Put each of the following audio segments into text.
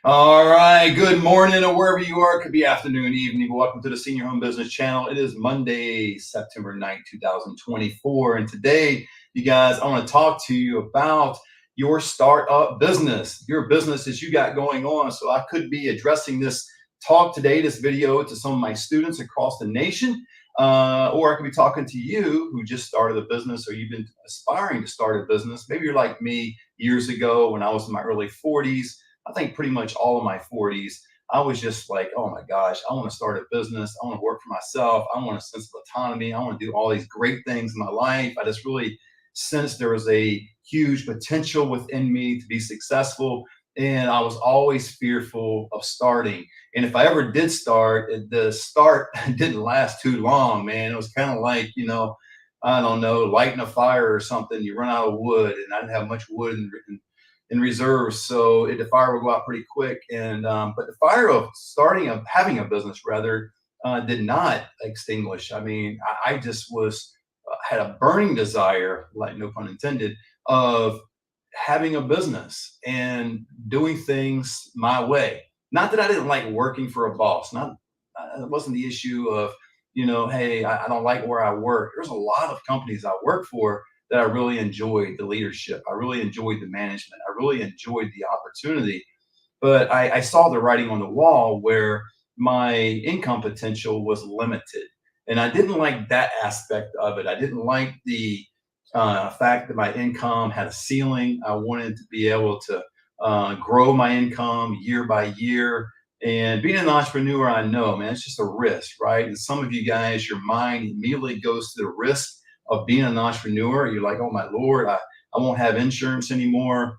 All right, good morning or wherever you are. It could be afternoon, evening. Welcome to the Senior Home Business Channel. It is Monday, September 9th, 2024. And today, you guys, I want to talk to you about your startup business, your business that you got going on. So I could be addressing this talk today, this video, to some of my students across the nation. Or I could be talking to you who just started a business or you've been aspiring to start a business. Maybe you're like me years ago when I was in my early 40s. I think pretty much all of my 40s, I was just like, oh my gosh, I want to start a business. I want to work for myself. I want a sense of autonomy. I want to do all these great things in my life. I just really sensed there was a huge potential within me to be successful. And I was always fearful of starting. And if I ever did start, the start didn't last too long, man. It was kind of like, I don't know, lighting a fire or something. You run out of wood, and I didn't have much wood in reserve, so the fire would go out pretty quick. And but the fire of having a business rather did not extinguish. I mean, I just was had a burning desire, like no pun intended, of having a business and doing things my way. Not that I didn't like working for a boss. Not it wasn't the issue of, hey, I don't like where I work. There's a lot of companies I work for that I really enjoyed the leadership. I really enjoyed the management. I really enjoyed the opportunity. But I saw the writing on the wall where my income potential was limited. And I didn't like that aspect of it. I didn't like the fact that my income had a ceiling. I wanted to be able to grow my income year by year. And being an entrepreneur, I know, man, it's just a risk, right? And some of you guys, your mind immediately goes to the risk of being an entrepreneur. You're like, oh my Lord, I won't have insurance anymore.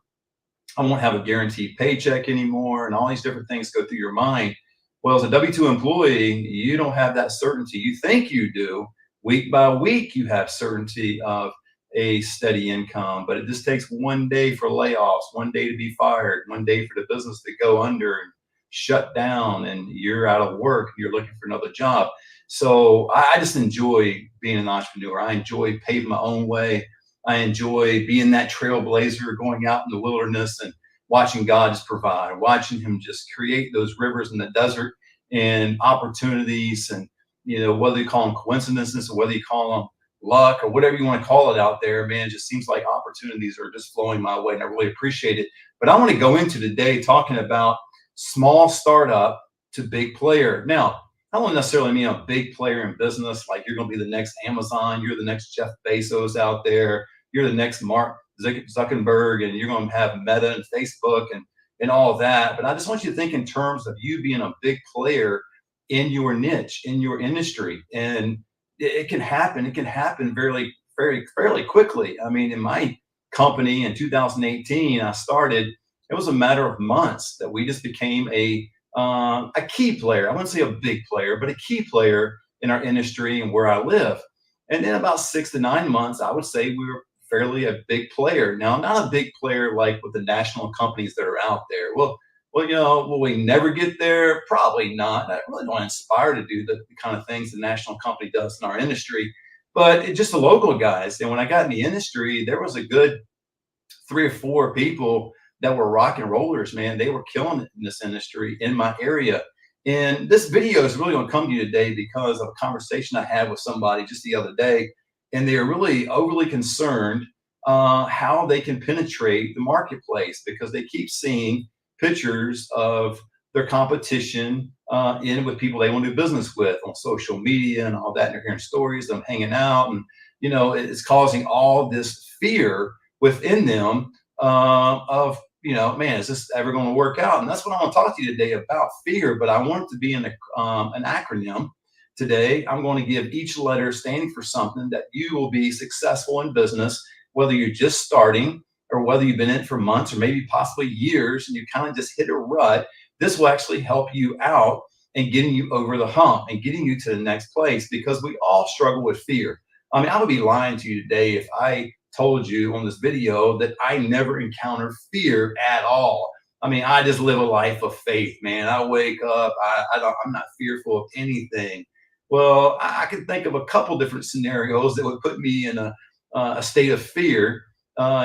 I won't have a guaranteed paycheck anymore. And all these different things go through your mind. Well, as a W-2 employee, you don't have that certainty. You think you do. Week by week, you have certainty of a steady income, but it just takes one day for layoffs, one day to be fired, one day for the business to go under and shut down, and you're out of work. You're looking for another job. So I just enjoy being an entrepreneur. I enjoy paving my own way. I enjoy being that trailblazer, going out in the wilderness and watching God just provide, watching Him just create those rivers in the desert and opportunities. And, whether you call them coincidences or whether you call them luck or whatever you want to call it out there, man, it just seems like opportunities are just flowing my way, and I really appreciate it. But I want to go into today talking about small startup to big player. Now, I don't necessarily mean a big player in business, like you're going to be the next Amazon, you're the next Jeff Bezos out there, you're the next Mark Zuckerberg, and you're going to have Meta and Facebook and all of that. But I just want you to think in terms of you being a big player in your niche, in your industry. And it can happen. It can happen fairly quickly. I mean, in my company in 2018, I started, it was a matter of months that we just became a key player. I wouldn't say a big player, but a key player in our industry and where I live. And in about 6 to 9 months, I would say we were fairly a big player. Now, not a big player like with the national companies that are out there. Will we never get there? Probably not. I really don't inspire to do the kind of things the national company does in our industry, but just the local guys. And when I got in the industry, there was a good 3 or 4 people that were rock and rollers, man. They were killing it in this industry in my area. And this video is really going to come to you today because of a conversation I had with somebody just the other day. And they are really overly concerned how they can penetrate the marketplace because they keep seeing pictures of their competition in with people they want to do business with on social media and all that. And they're hearing stories of them hanging out. And, it's causing all this fear within them of, man, is this ever going to work out? And that's what I want to talk to you today about, fear. But I want it to be an acronym. Today, I'm going to give each letter standing for something that you will be successful in business, whether you're just starting or whether you've been in it for months or maybe possibly years and you kind of just hit a rut. This will actually help you out and getting you over the hump and getting you to the next place, because we all struggle with fear. I mean, I would be lying to you today if I told you on this video that I never encountered fear at all. I mean, I just live a life of faith, man. I wake up, I'm not fearful of anything. Well, I can think of a couple different scenarios that would put me in a state of fear.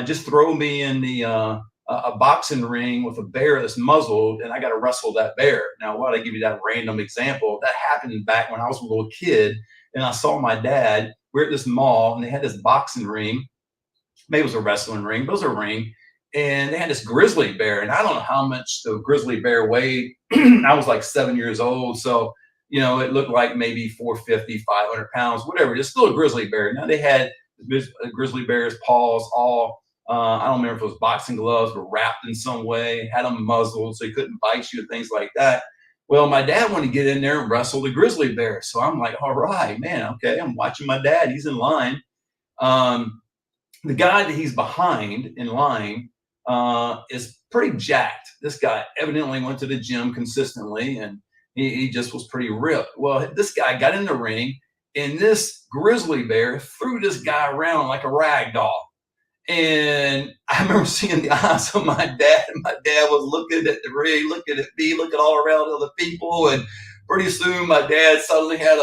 Just throw me in the a boxing ring with a bear that's muzzled, and I got to wrestle that bear. Now, why did I give you that random example? That happened back when I was a little kid, and I saw my dad. We're at this mall, and they had this boxing ring. Maybe it was a wrestling ring, but it was a ring. And they had this grizzly bear, and I don't know how much the grizzly bear weighed. I was like 7 years old, so it looked like maybe 450, 500 pounds, whatever. It's still a grizzly bear. Now they had a grizzly bear's paws all. I don't remember if it was boxing gloves, but wrapped in some way, had them muzzled so he couldn't bite you and things like that. Well, my dad wanted to get in there and wrestle the grizzly bear. So I'm like, all right, man, okay. I'm watching my dad. He's in line. The guy that he's behind in line is pretty jacked. This guy evidently went to the gym consistently, and he just was pretty ripped. Well, this guy got in the ring, and this grizzly bear threw this guy around like a rag doll. And I remember seeing the eyes of my dad, and my dad was looking at the ring, looking at me, looking all around other people. And pretty soon my dad suddenly had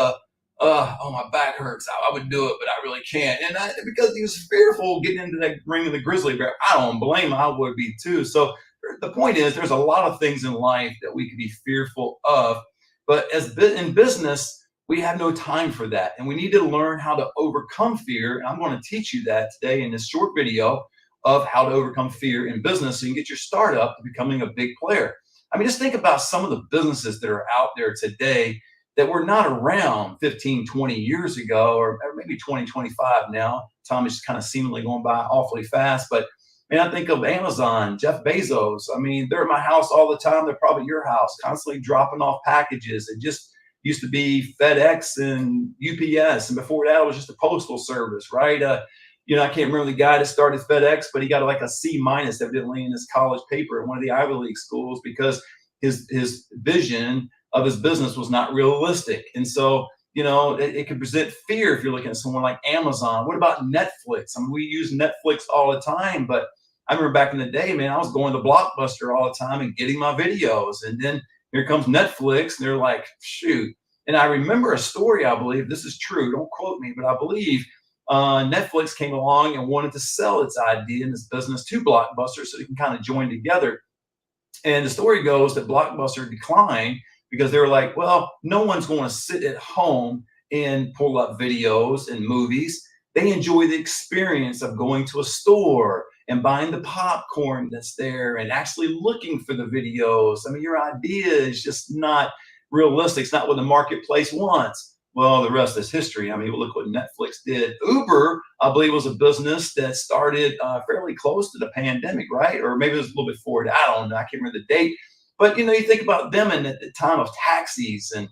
oh, my back hurts. I would do it, but I really can't. And because he was fearful getting into that ring of the grizzly bear, I don't blame him. I would be too. So the point is, there's a lot of things in life that we could be fearful of, but in business, we have no time for that. And we need to learn how to overcome fear. And I'm going to teach you that today in this short video of how to overcome fear in business so you can get your startup to becoming a big player. I mean, just think about some of the businesses that are out there today that were not around 15, 20 years ago, or maybe 20, 25 now. Time is just kind of seemingly going by awfully fast. But I think of Amazon, Jeff Bezos. I mean, they're at my house all the time. They're probably at your house, constantly dropping off packages. It just used to be FedEx and UPS. And before that, it was just a postal service, right? I can't remember the guy that started FedEx, but he got like a C- evidently in his college paper at one of the Ivy League schools because his vision of his business was not realistic. And so, it could present fear if you're looking at someone like Amazon. What about Netflix? I mean, we use Netflix all the time, but I remember back in the day, man, I was going to Blockbuster all the time and getting my videos. And then here comes Netflix, and they're like, shoot. And I remember a story, I believe, this is true, don't quote me, but I believe Netflix came along and wanted to sell its idea and its business to Blockbuster so they can kind of join together. And the story goes that Blockbuster declined because they were like, well, no one's going to sit at home and pull up videos and movies. They enjoy the experience of going to a store and buying the popcorn that's there and actually looking for the videos. I mean, your idea is just not realistic. It's not what the marketplace wants. Well, the rest is history. I mean, look what Netflix did. Uber, I believe, was a business that started fairly close to the pandemic, right? Or maybe it was a little bit forward. I don't know. I can't remember the date. But, you think about them and at the time of taxis, and,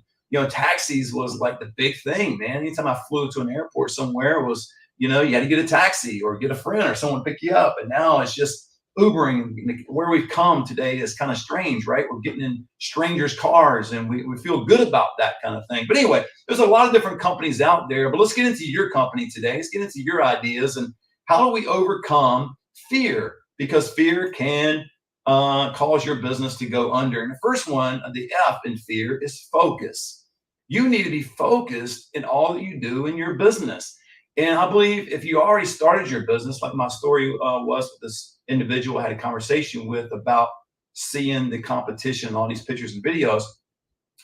taxis was like the big thing, man. Anytime I flew to an airport somewhere, it was, you had to get a taxi or get a friend or someone to pick you up. And now it's just Ubering. Where we've come today is kind of strange, right? We're getting in strangers' cars, and we feel good about that kind of thing. But anyway, there's a lot of different companies out there, but let's get into your company today. Let's get into your ideas and how do we overcome fear? Because fear can cause your business to go under. And the first one, the F in fear, is focus. You need to be focused in all that you do in your business. And I believe if you already started your business, like my story was with this individual I had a conversation with about seeing the competition, all these pictures and videos,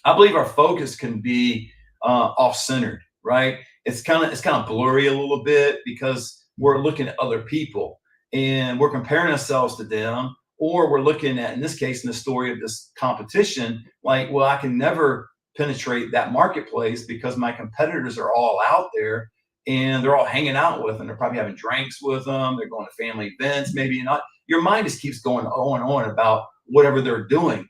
I believe our focus can be off-centered, right? It's kind of blurry a little bit because we're looking at other people and we're comparing ourselves to them, or we're looking at, in this case, in the story of this competition, like, well, I can never penetrate that marketplace because my competitors are all out there and they're all hanging out with them. They're probably having drinks with them. They're going to family events, maybe not. Your mind just keeps going on about whatever they're doing.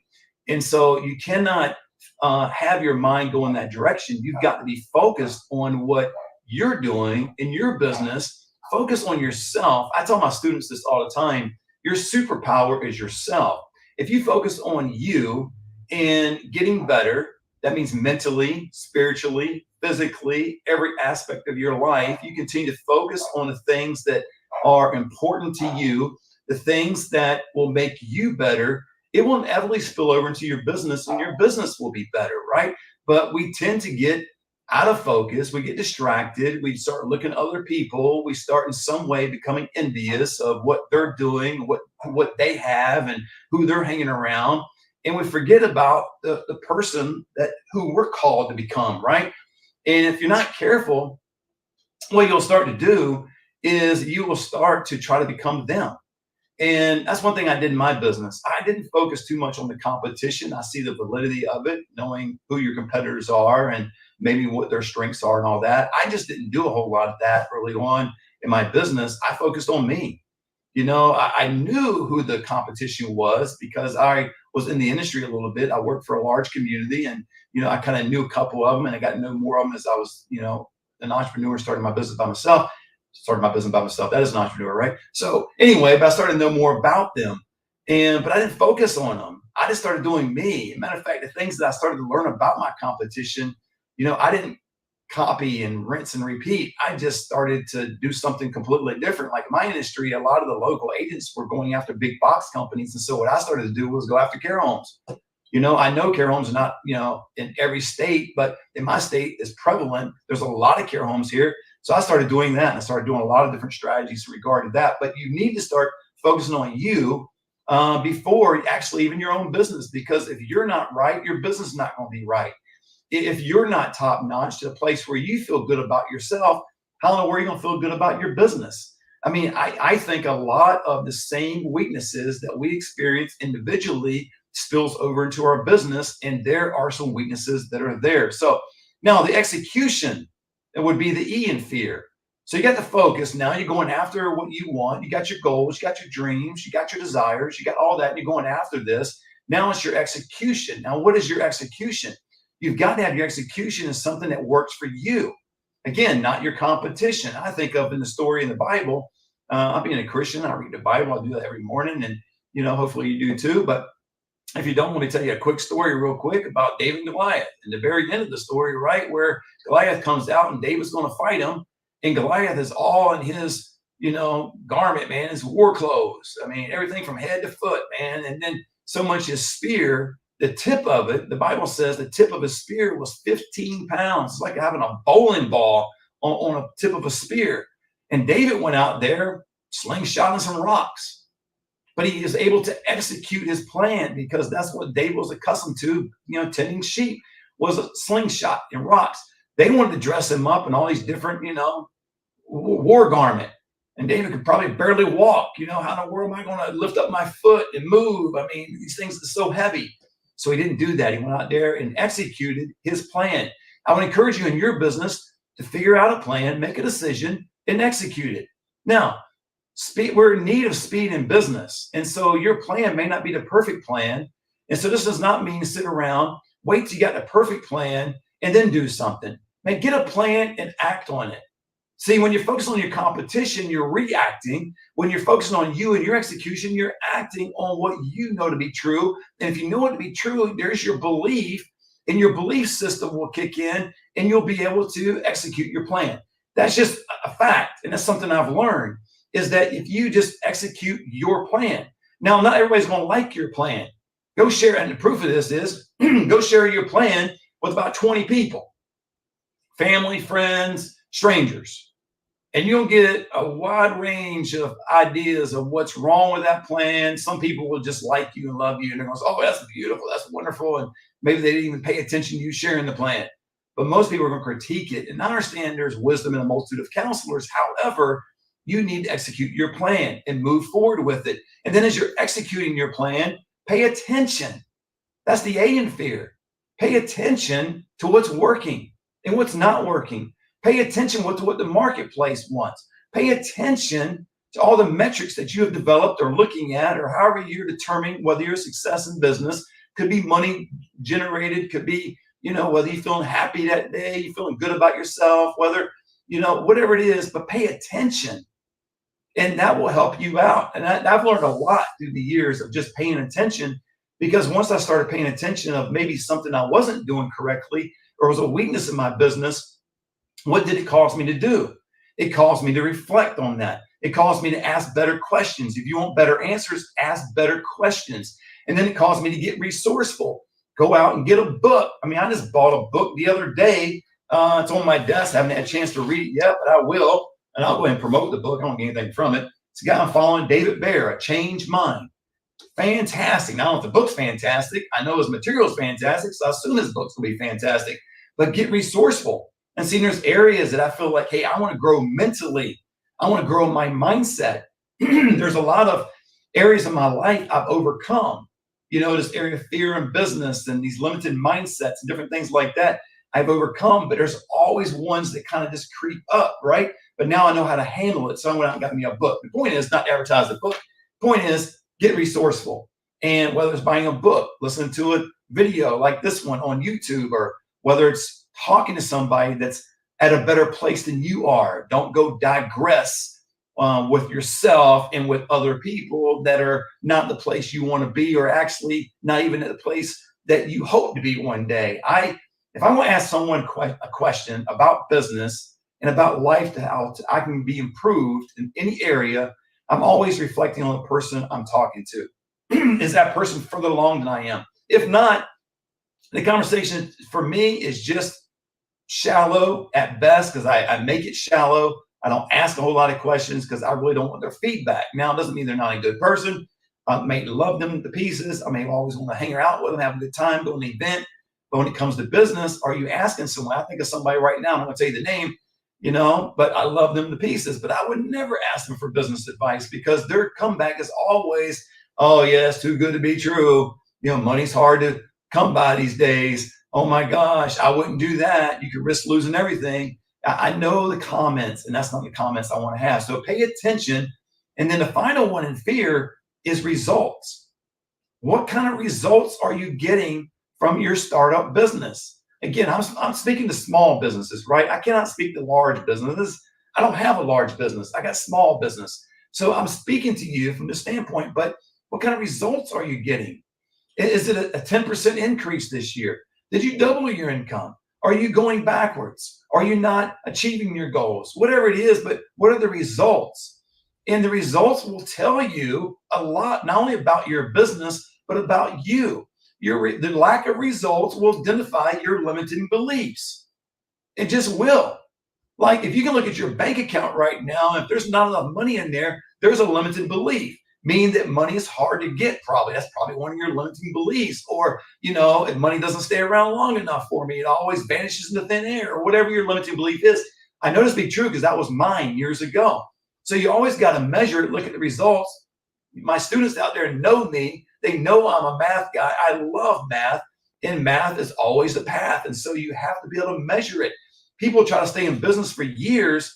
And so you cannot have your mind go in that direction. You've got to be focused on what you're doing in your business. Focus on yourself. I tell my students this all the time. Your superpower is yourself. If you focus on you and getting better, that means mentally, spiritually, physically, every aspect of your life, you continue to focus on the things that are important to you, the things that will make you better. It will inevitably spill over into your business and your business will be better, right? But we tend to get out of focus, we get distracted, we start looking at other people, we start in some way becoming envious of what they're doing, what they have and who they're hanging around. And we forget about the person that who we're called to become, right? And if you're not careful, what you'll start to do is you will start to try to become them. And that's one thing I did in my business. I didn't focus too much on the competition. I see the validity of it, knowing who your competitors are and maybe what their strengths are and all that. I just didn't do a whole lot of that early on in my business. I focused on me. I knew who the competition was because I was in the industry a little bit. I worked for a large community and, I kind of knew a couple of them and I got to know more of them as I was, an entrepreneur, starting my business by myself. That is an entrepreneur, right? So anyway, but I started to know more about them, but I didn't focus on them. I just started doing me. Matter of fact, the things that I started to learn about my competition, I didn't copy and rinse and repeat. I just started to do something completely different. Like in my industry, a lot of the local agents were going after big box companies, and so what I started to do was go after care homes. I know care homes are not, in every state, but in my state is prevalent. There's a lot of care homes here. So I started doing that and I started doing a lot of different strategies regarding that. But you need to start focusing on you before actually even your own business, because if you're not right, your business is not going to be right. If you're not top notch to a place where you feel good about yourself, how in the world are you going to feel good about your business? I mean, I think a lot of the same weaknesses that we experience individually spills over into our business, and there are some weaknesses that are there. So now the execution, it would be the E in fear. So you got the focus. Now you're going after what you want. You got your goals, you got your dreams, you got your desires, you got all that, and you're going after this. Now it's your execution. Now, what is your execution? You've got to have your execution as something that works for you. Again, not your competition. I think of in the story in the Bible, I'm being a Christian. I read the Bible. I do that every morning. And, hopefully you do too. But if you don't, let me tell you a quick story real quick about David and Goliath. In the very end of the story, right, where Goliath comes out and David's going to fight him. And Goliath is all in his, garment, man, his war clothes. I mean, everything from head to foot, man. And then so much his spear, the tip of it, the Bible says the tip of his spear was 15 pounds. It's like having a bowling ball on a tip of a spear. And David went out there slingshotting some rocks. But he is able to execute his plan because that's what David was accustomed to, tending sheep was a slingshot and rocks. They wanted to dress him up in all these different, war garment. And David could probably barely walk. How in the world am I going to lift up my foot and move? I mean, these things are so heavy. So he didn't do that. He went out there and executed his plan. I would encourage you in your business to figure out a plan, make a decision, and execute it. Now, we're in need of speed in business. And so your plan may not be the perfect plan. And so this does not mean sit around, wait till you got the perfect plan and then do something. Man, get a plan and act on it. See, when you're focused on your competition, you're reacting. When you're focusing on you and your execution, you're acting on what you know to be true. And if you know it to be true, there's your belief, and your belief system will kick in and you'll be able to execute your plan. That's just a fact. And that's something I've learned, is that if you just execute your plan. Now, not everybody's going to like your plan. Go share, and the proof of this is go share your plan with about 20 people, family, friends, strangers. And you'll get a wide range of ideas of what's wrong with that plan. Some people will just like you and love you. And they're going to say, oh, that's beautiful. That's wonderful. And maybe they didn't even pay attention to you sharing the plan. But most people are going to critique it. And I understand there's wisdom in a multitude of counselors. However, you need to execute your plan and move forward with it. And then as you're executing your plan, pay attention. That's the A in fear. Pay attention to what's working and what's not working. Pay attention to what the marketplace wants. Pay attention to all the metrics that you have developed or looking at, or however you're determining whether you're a success in business. Could be money generated, could be, whether you're feeling happy that day, you're feeling good about yourself, whether, whatever it is, but pay attention. And that will help you out. And I've learned a lot through the years of just paying attention, because once I started paying attention of maybe something I wasn't doing correctly or was a weakness in my business, what did it cause me to do? It caused me to reflect on that. It caused me to ask better questions. If you want better answers, ask better questions. And then it caused me to get resourceful. Go out and get a book. I mean, I just bought a book the other day It's on my desk. I haven't had a chance to read it yet, but I will. And I'll go ahead and promote the book. I don't get anything from it. It's a guy I'm following, David Bear, A Changed Mind. Fantastic. Now, if the book's fantastic, I know his material is fantastic, so I assume his book's going to be fantastic. But get resourceful. And see, there's areas that I feel like, hey, I want to grow mentally. I want to grow my mindset. There's a lot of areas of my life I've overcome. This area of fear in business and these limited mindsets and different things like that I've overcome, but there's always ones that kind of just creep up, right? But now I know how to handle it. So I went out and got me a book. The point is not to advertise the book. The point is get resourceful. And whether it's buying a book, listening to a video like this one on YouTube, or whether it's talking to somebody that's at a better place than you are, don't go digress with yourself and with other people that are not the place you want to be, or actually not even at the place that you hope to be one day. If I want to ask someone a question about business and about life, how I can be improved in any area, I'm always reflecting on the person I'm talking to. Is that person further along than I am? If not, the conversation for me is just shallow at best, because I make it shallow. I don't ask a whole lot of questions because I really don't want their feedback. Now, it doesn't mean they're not a good person. I may love them to pieces. I may always want to hang out with them, have a good time, go to an event. But when it comes to business, are you asking someone? I think of somebody right now, I'm not going to tell you the name, but I love them to pieces. But I would never ask them for business advice, because their comeback is always, oh, yeah, it's too good to be true. Money's hard to come by these days. Oh, my gosh, I wouldn't do that. You could risk losing everything. I know the comments, and that's not the comments I want to have. So pay attention. And then the final one in fear is results. What kind of results are you getting from your startup business? Again, I'm speaking to small businesses, right? I cannot speak to large businesses. I don't have a large business. I got small business. So I'm speaking to you from the standpoint, but what kind of results are you getting? Is it a 10% increase this year? Did you double your income? Are you going backwards? Are you not achieving your goals? Whatever it is, but what are the results? And the results will tell you a lot, not only about your business, but about you. The lack of results will identify your limiting beliefs. It just will. Like, if you can look at your bank account right now, if there's not enough money in there, there's a limited belief, meaning that money is hard to get. That's probably one of your limiting beliefs. Or, if money doesn't stay around long enough for me, it always vanishes into thin air, or whatever your limiting belief is. I know this to be true because that was mine years ago. So you always got to measure it, look at the results. My students out there know me. They know I'm a math guy. I love math, and math is always the path. And so you have to be able to measure it. People try to stay in business for years,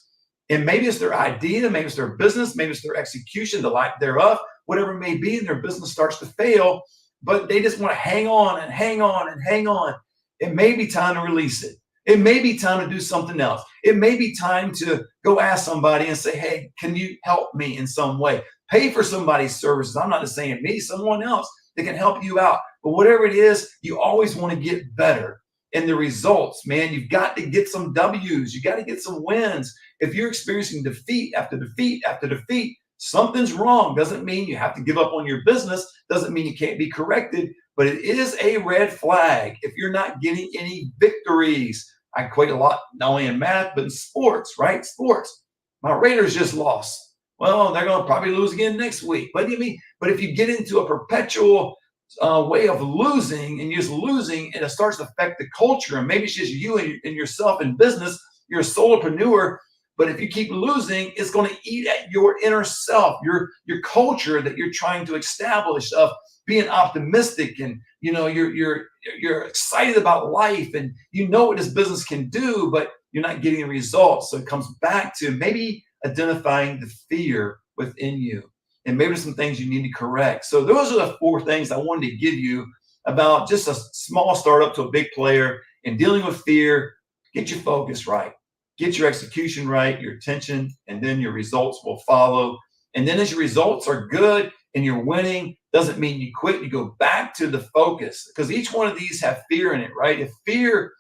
and maybe it's their idea, maybe it's their business, maybe it's their execution, the lack thereof, whatever it may be, and their business starts to fail, but they just want to hang on and hang on and hang on. It may be time to release it. It may be time to do something else. It may be time to go ask somebody and say, hey, can you help me in some way? Pay for somebody's services. I'm not just saying me, someone else that can help you out. But whatever it is, you always want to get better. And the results, man, you've got to get some W's. You got to get some wins. If you're experiencing defeat after defeat after defeat, something's wrong. Doesn't mean you have to give up on your business. Doesn't mean you can't be corrected. But it is a red flag if you're not getting any victories. I equate a lot, not only in math, but in sports, right? Sports. My Raiders just lost. Well, they're going to probably lose again next week. But if you get into a perpetual way of losing, and you're just losing, and it starts to affect the culture, and maybe it's just you and yourself in business, you're a solopreneur, but if you keep losing, it's going to eat at your inner self, your culture that you're trying to establish of being optimistic, and you're excited about life, and what this business can do, but you're not getting the results. So it comes back to maybe identifying the fear within you, and maybe some things you need to correct. So those are the 4 things I wanted to give you about just a small startup to a big player and dealing with fear. Get your focus right, get your execution right, your attention, and then your results will follow. And then as your results are good and you're winning, doesn't mean you quit. You go back to the focus, because each one of these have fear in it, right? If fear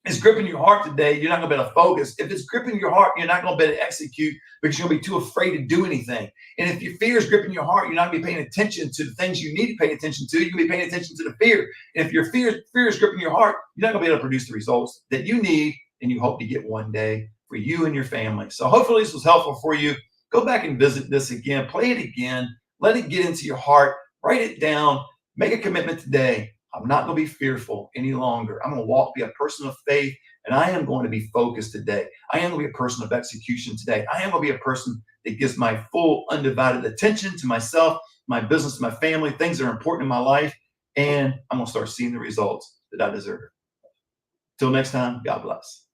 is gripping your heart today, you're not going to be able to focus. If it's gripping your heart, you're not going to be able to execute, because you're going to be too afraid to do anything. And if your fear is gripping your heart, you're not going to be paying attention to the things you need to pay attention to. You're going to be paying attention to the fear. And if your fear is gripping your heart, you're not going to be able to produce the results that you need and you hope to get one day for you and your family. So hopefully this was helpful for you. Go back and visit this again, play it again, let it get into your heart, write it down, make a commitment today. I'm not going to be fearful any longer. I'm going to be a person of faith, and I am going to be focused today. I am going to be a person of execution today. I am going to be a person that gives my full, undivided attention to myself, my business, my family, things that are important in my life, and I'm going to start seeing the results that I deserve. Till next time, God bless.